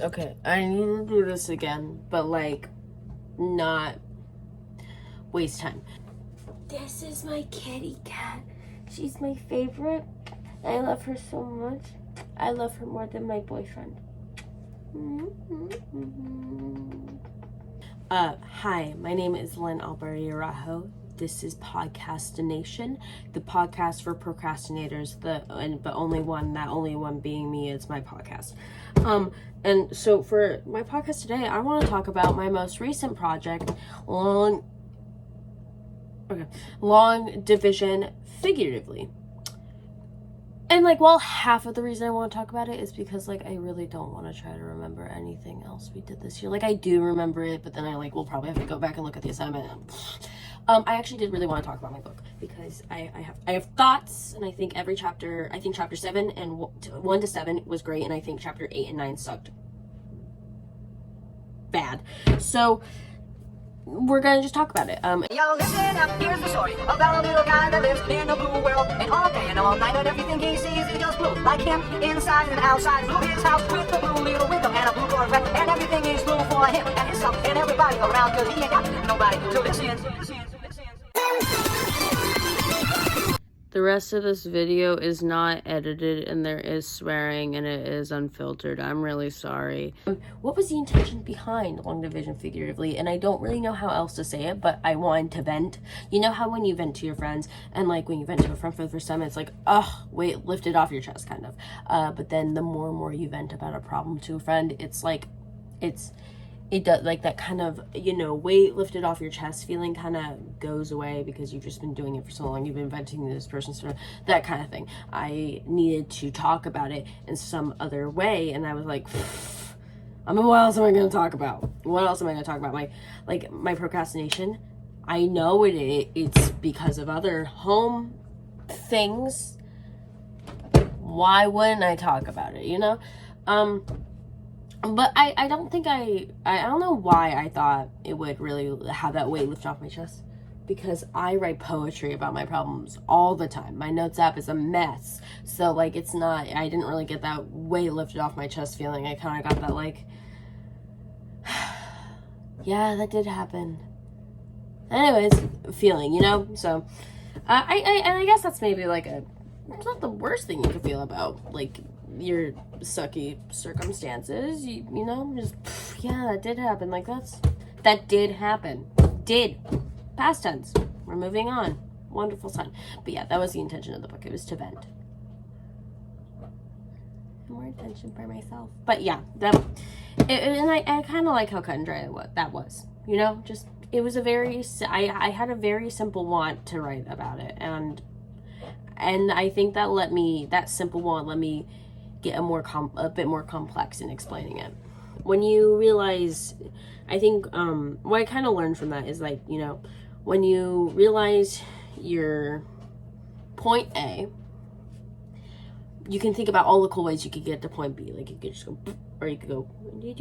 Okay, I need to do this again, but like, not waste time. This is my kitty cat. She's my favorite. I love her so much. I love her more than my boyfriend. Hi, my name is Lynn Alberti-Arajo. This is Podcastination, the podcast for procrastinators, but only one being me. It's my podcast. And so for my podcast today, I want to talk about my most recent project, long division figuratively. And like, well, half of the reason I want to talk about it is because like I really don't want to try to remember anything else we did this year. Like, I do remember it, but then I like will probably have to go back and look at the assignment. I actually did really want to talk about my book because I have thoughts, and I think chapter 7 and 1 to 7 was great, and I think chapter 8 and 9 sucked bad. So we're gonna just talk about it. Yo, listen up, here's the story about a little guy that lives in a blue world. And all day and all night, and everything he sees is just blue. Like him, inside and outside. Blue his house with a blue little window and a blue Corvette. And everything is blue for him and himself and everybody around, cause he ain't got nobody to listen. The rest of this video is not edited, and there is swearing, and it is unfiltered. I'm really sorry. What was the intention behind long division figuratively? And I don't really know how else to say it, but I wanted to vent. You know how when you vent to your friends, and like when you vent to a friend for the first time, it's like, oh, wait, lift it off your chest, kind of. But then the more and more you vent about a problem to a friend, it's like, it does, like, that kind of, weight lifted off your chest feeling kind of goes away because you've just been doing it for so long. You've been venting to this person, sort of that kind of thing. I needed to talk about it in some other way, and I was like, what else am I going to talk about? What else am I going to talk about? My procrastination. I know it's because of other home things. Why wouldn't I talk about it, But I don't think I don't know why I thought it would really have that weight lift off my chest, because I write poetry about my problems all the time. My notes app is a mess. So like, I didn't really get that weight lifted off my chest feeling. I kind of got that like, yeah, that did happen. Anyways, feeling, So I guess that's maybe like it's not the worst thing you could feel about like your sucky circumstances, just yeah, that did happen. Like, that did happen. Past tense. We're moving on. Wonderful sign. But yeah, that was the intention of the book. It was to vent. More attention for myself. But yeah, and I kind of like how cut and dry that was. Just it was I had a very simple want to write about it, and I think that simple want let me get a bit more complex in explaining it. When you realize, I think what I kind of learned from that is like, when you realize your point A, you can think about all the cool ways you could get to point B. Like, you could just go, or you could go, like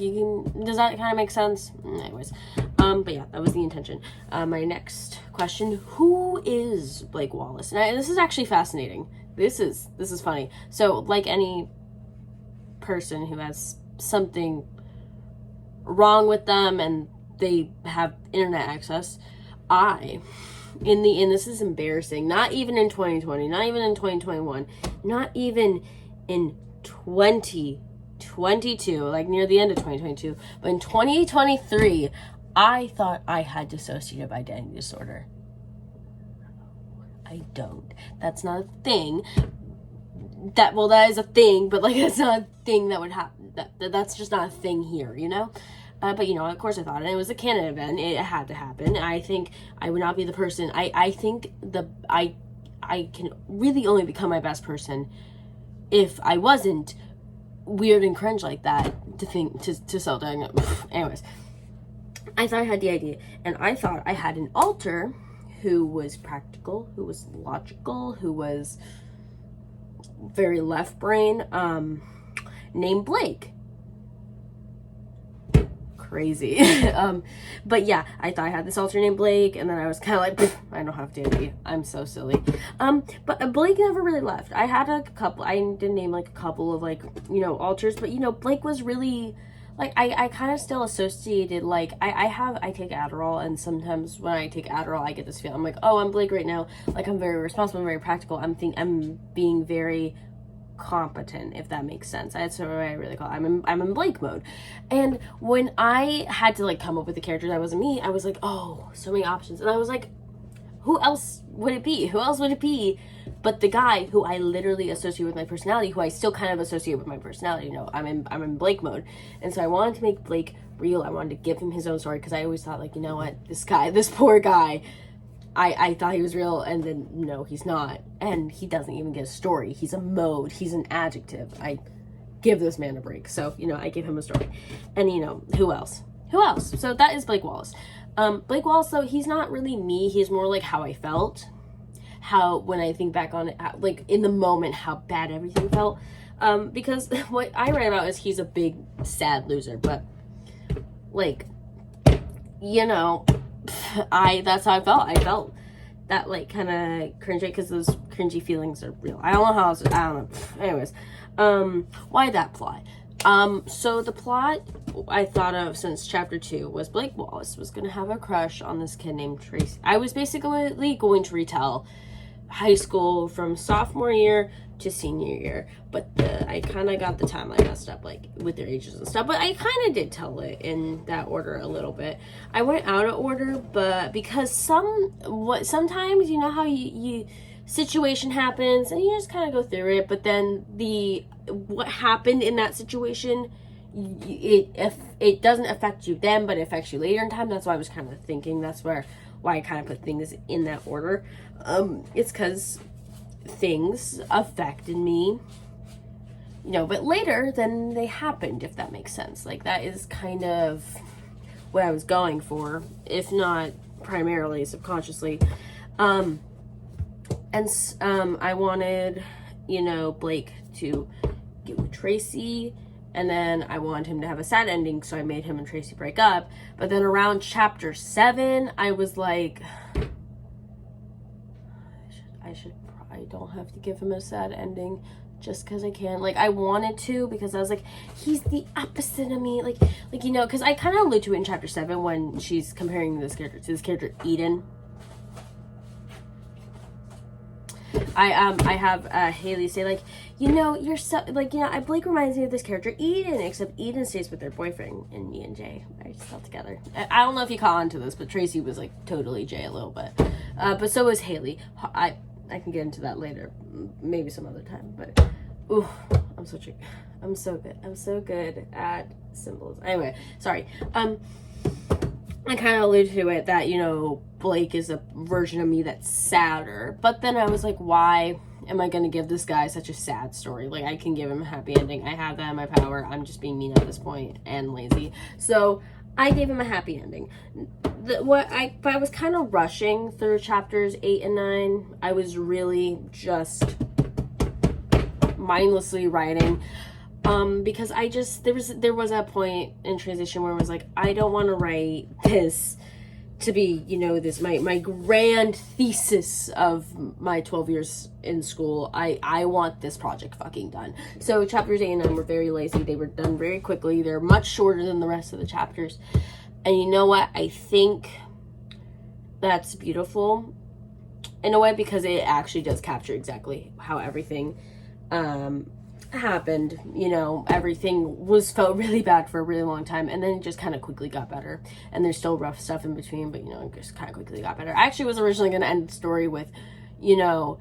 you can. Does that kind of make sense? Anyways, but yeah, that was the intention. My next question: who is Blake Wallace? And this is actually fascinating. This is funny. So, like any person who has something wrong with them and they have internet access, this is embarrassing, not even in 2020, not even in 2021, not even in 2022, like near the end of 2022, but in 2023, I thought I had dissociative identity disorder. I don't. That's not a thing. That is a thing, but like, it's not a thing that would happen. That's just not a thing here, But of course I thought it. It was a canon event. It had to happen. I think I would not be the person. I think I can really only become my best person if I wasn't weird and cringe like that to self-diagnose. Anyways, I thought I had the idea, and I thought I had an alter who was practical, who was logical, who was very left brain, named Blake. crazy. But yeah, I thought I had this alter name Blake, and then I was kind of like, I don't have Danny. I'm so silly. But Blake never really left. I had a couple, I did name like a couple of like, you know, alters, but you know, Blake was really, like, I kind of still associated, like, I take Adderall, and sometimes when I take Adderall, I get this feeling, I'm like, oh, I'm Blake right now, like, I'm very responsible, I'm very practical, I'm being very competent, if that makes sense. That's what I really call it. I'm in Blake mode. And when I had to, like, come up with the characters that wasn't me, I was like, oh, so many options, and I was like, who else would it be? Who else would it be but the guy who I literally associate with my personality, who I still kind of associate with my personality? You know, I'm in Blake mode. And so I wanted to make Blake real. I wanted to give him his own story, because I always thought, like, you know what, this poor guy, I thought he was real, and then no, he's not. And he doesn't even get a story. He's a mode. He's an adjective. I give this man a break. So, you know, I gave him a story. And, you know, who else? So that is Blake Wallace. Blake Wallace, though, he's not really me. He's more like how I felt. How, when I think back on it, like, in the moment, how bad everything felt. Because what I read about is he's a big, sad loser. But, like, you know, that's how I felt. I felt that, like, kind of cringy, because those cringy feelings are real. I don't know how else, I don't know. Anyways, why that plot? So the plot I thought of since chapter 2 was Blake Wallace was going to have a crush on this kid named Tracy. I was basically going to retell high school from sophomore year to senior year, but I kind of got the timeline messed up, like, with their ages and stuff, but I kind of did tell it in that order a little bit. I went out of order, but because sometimes, you know how you situation happens and you just kind of go through it, but then what happened in that situation, it doesn't affect you then, but it affects you later in time. That's why I was kind of thinking, that's why I kind of put things in that order. It's because things affected me, you know, but later than they happened, if that makes sense. Like, that is kind of what I was going for, if not primarily subconsciously. I wanted, you know, Blake to get with Tracy, and then I wanted him to have a sad ending, so I made him and Tracy break up. But then around chapter 7, I was like, I don't have to give him a sad ending just because I can. Like, I wanted to, because I was like, he's the opposite of me. Like you know, because I kind of allude to it in chapter 7 when she's comparing this character Eden. I have Haley say, like, you know, you're so, like, you know, Blake reminds me of this character Eden, except Eden stays with their boyfriend, and me and Jay are still together. I don't know if you caught on to this, but Tracy was, like, totally Jay a little bit. But so was Haley. I can get into that later, maybe some other time, but ooh, I'm so good. I'm so good at symbols. Anyway, sorry. I kind of alluded to it that, you know, Blake is a version of me that's sadder. But then I was like, why am I going to give this guy such a sad story? Like, I can give him a happy ending. I have that in my power. I'm just being mean at this point and lazy. So I gave him a happy ending. But I was kind of rushing through chapters 8 and 9. I was really just mindlessly writing. Because there was a point in transition where I was like, I don't want to write this to be, you know, this my grand thesis of my 12 years in school. I want this project fucking done. So chapters 8 and 9 were very lazy. They were done very quickly. They're much shorter than the rest of the chapters. And you know what? I think that's beautiful in a way, because it actually does capture exactly how everything happened. You know, everything felt really bad for a really long time, and then it just kind of quickly got better. And there's still rough stuff in between, but, you know, it just kind of quickly got better. I actually was originally going to end the story with, you know,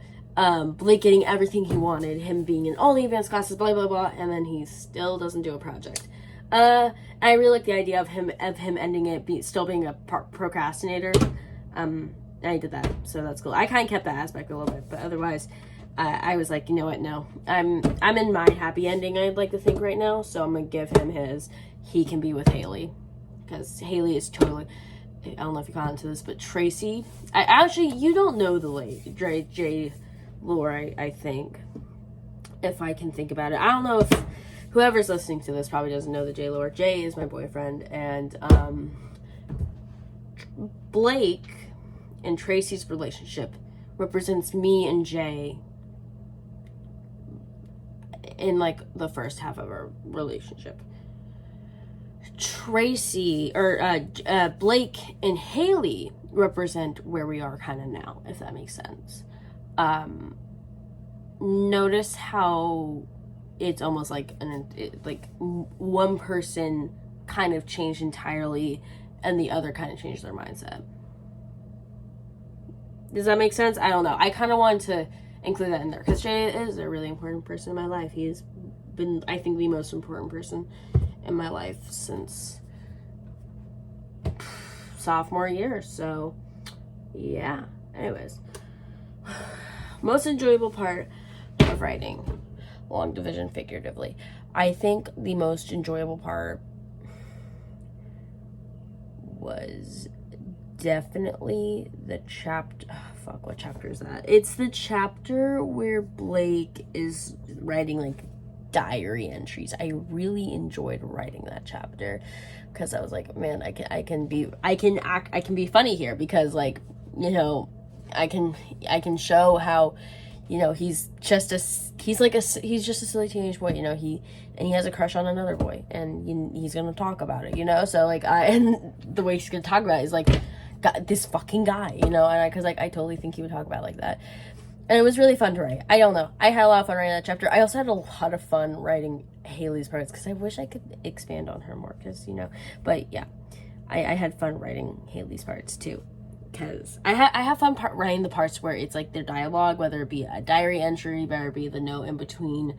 Blake getting everything he wanted, him being in all the advanced classes, blah blah blah, and then he still doesn't do a project. I really like the idea of him ending it still being a procrastinator. I did that, so that's cool. I kind of kept that aspect a little bit, but otherwise, I was like, you know what, no. I'm in my happy ending, I'd like to think, right now, so I'm going to give him his. He can be with Haley, because Haley is totally, I don't know if you caught into this, but Tracy, you don't know the late J lore, I think, if I can think about it. I don't know whoever's listening to this probably doesn't know the J lore. Jay is my boyfriend, and Blake and Tracy's relationship represents me and Jay in like the first half of our relationship. Tracy or Blake and Haley represent where we are kind of now, if that makes sense. Notice how it's almost like one person kind of changed entirely and the other kind of changed their mindset. Does that make sense? I don't know. I kind of wanted to include that in there because Jay is a really important person in my life. He has been, I think, the most important person in my life since sophomore year. So yeah, anyways, most enjoyable part of writing, long division figuratively. I think the most enjoyable part was definitely the chapter, what chapter is that? It's the chapter where Blake is writing like diary entries. I really enjoyed writing that chapter because I was like, man, I can be funny here because, like, you know, I can show how, you know, he's just a silly teenage boy, you know, he has a crush on another boy and he's gonna talk about it, you know, so like and the way he's gonna talk about it is like, this fucking guy, you know, and because like I totally think he would talk about it like that. And it was really fun to write. I don't know, I had a lot of fun writing that chapter. I also had a lot of fun writing Haley's parts because I wish I could expand on her more because, you know, but yeah, I had fun writing Haley's parts too because I have fun writing the parts where it's like their dialogue, whether it be a diary entry, whether it be the note in between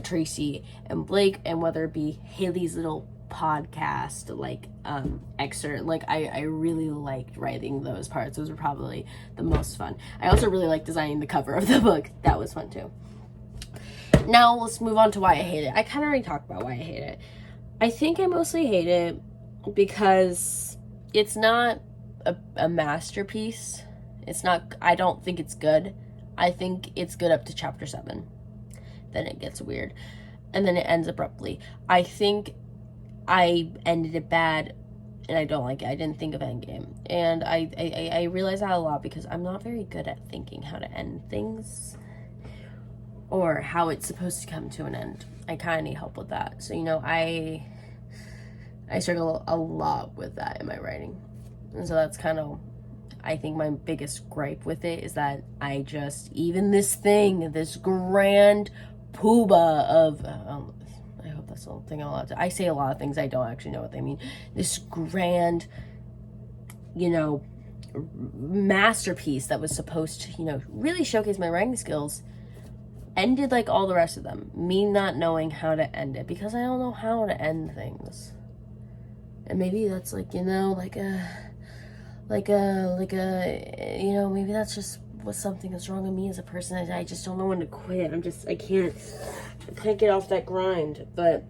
Tracy and Blake, and whether it be Haley's little podcast like excerpt. Like I really liked writing those parts. Those were probably the most fun. I also really liked designing the cover of the book. That was fun too. Now let's move on to why I hate it. I kind of already talked about why I hate it. I think I mostly hate it because it's not a masterpiece. It's not, I don't think it's good. I think it's good up to chapter 7. Then it gets weird. And then it ends abruptly. I think I ended it bad and I don't like it. I didn't think of endgame. And I realize that a lot because I'm not very good at thinking how to end things or how it's supposed to come to an end. I kind of need help with that. So, you know, I struggle a lot with that in my writing. And so that's kind of, I think my biggest gripe with it is that I just, even this grand poobah of, I hope that's the thing I'm allowed to, I say a lot of things I don't actually know what they mean. This grand, you know, masterpiece that was supposed to, you know, really showcase my writing skills ended like all the rest of them. Me not knowing how to end it because I don't know how to end things. And maybe that's like, you know, like a, you know, maybe that's just what something that's wrong with me as a person. I just don't know when to quit. I can't get off that grind. But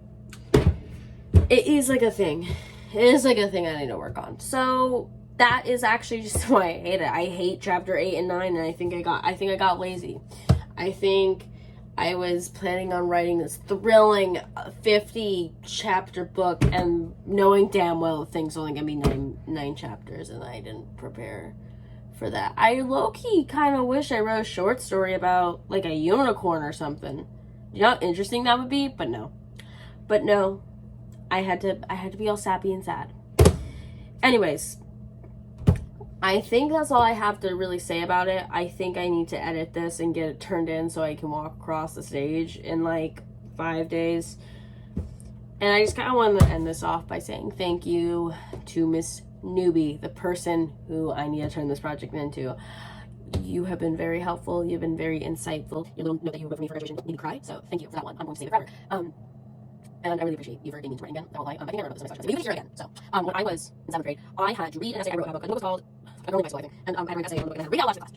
it is like a thing. It is like a thing I need to work on. So that is actually just why I hate it. I hate chapter 8 and 9, and I think I got lazy. I think I was planning on writing this thrilling 50 chapter book and knowing damn well the thing's only gonna be nine chapters, and I didn't prepare for that. I low-key kind of wish I wrote a short story about like a unicorn or something. You know how interesting that would be? But no, I had to be all sappy and sad. Anyways, I think that's all I have to really say about it. I think I need to edit this and get it turned in so I can walk across the stage in like 5 days. And I just kind of wanted to end this off by saying thank you to Miss Newby, the person who I need to turn this project into. You have been very helpful. You've been very insightful. Your little note that you wrote for me for graduation made me cry, so thank you for that one. I'm going to save it forever. And I really appreciate you for getting me to write again. I won't lie. I think I wrote this in my project. Maybe we can hear it again. So, when I was in 7th grade, I had to read an essay I wrote about a book. The book was called Early Bicycle, I think. And I read an essay on the book and I had to read out last class.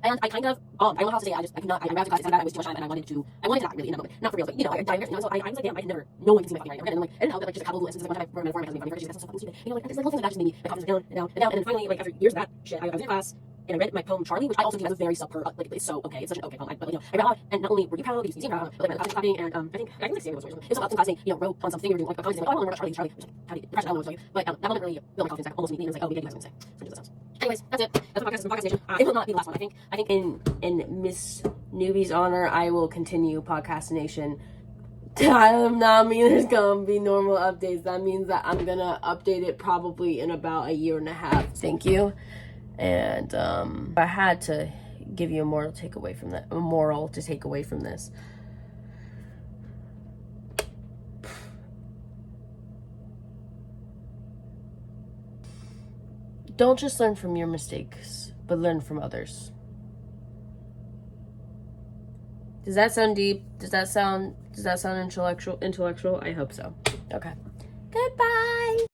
And I kind of, I don't know how to say it. I read out class. It was too much time, and I wanted to not really in that moment. Not for real, but you know, so I was like, damn, I can never, no one can see my fucking writing. And like, it didn't help that like just a couple of lessons. Like one time I wrote a metaphor, my cousin made fun of me for it. She's like, that's so fucking stupid. You know, like, there's like little things that just made me, my confidence down. And then finally, like after years of that shit, I was in class. and I read my poem Charlie, which I also think has a very subper, like it's so okay, it's such an okay poem. But I read and not only were you proud, because you seemed proud, but like my clapping, and I think Sammy was it was something classing, wrote on something, we were doing like a conversation, like, oh, I want to Charlie, how do you, depression, I don't know what to tell you, but that moment really built my confidence back almost immediately, and I was like, oh, maybe you guys are gonna say, so just that sounds. Anyways, that's it. That's the Podcastination. It will not be the last one. I think in Miss Newby's honor, I will continue Podcastination. That does not mean there's gonna be normal updates. That means that I'm gonna update it probably in about a year and a half. Thank you. And I had to give you a moral to take away from this. Don't just learn from your mistakes, but learn from others. Does that sound deep? Does that sound intellectual? I hope so. Okay. Goodbye.